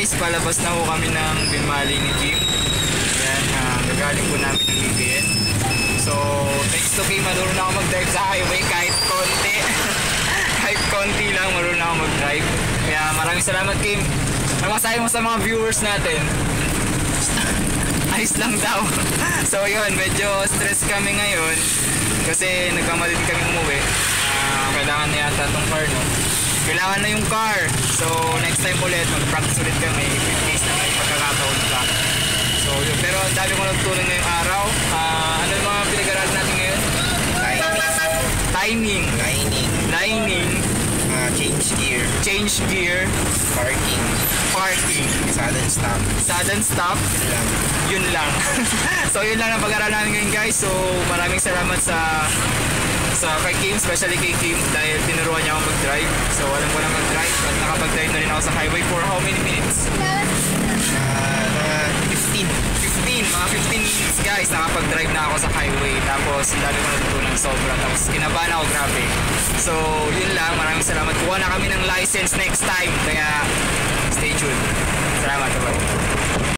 guys, palabas na ho kami ng Binmali ni Kim. Ayan, gagaling po namin ng BBN. So, thanks to Kim, marunong na ako mag-drive sa highway kahit konti. Kahit konti lang, marunong na ako mag-drive. Kaya maraming salamat Kim. Ano masabi mo sa mga viewers natin? Ayos lang daw. So yun, medyo stress kami ngayon kasi nagkamali din kami umuwi. Kailangan na yata itong car, no? Kailangan na yung car. So next time ulit, mag-practice ulit kami in case na may pagkakataon pa. So yun, pero ang dami ko nagtulong ngayong araw. Ano yung mga pinag-aralan natin ngayon? Timing. Lining. Change gear. Parking. Sudden stop. Yun lang. So yun lang ang pag-aaral namin ngayon guys. So maraming salamat sa kay Kim, especially kay Kim dahil tinuruan niya ako mag-drive. So alam ko na mag-drive at nakapag-drive na rin ako sa highway for how many minutes? 15 minutes guys, nakapag-drive na ako sa highway. Tapos ang dami ko natutunan sobra. Tapos kinabahan ako, grabe. So yun lang, maraming salamat. Kuha na kami ng license next time. Kaya stay tuned. Salamat. Bye.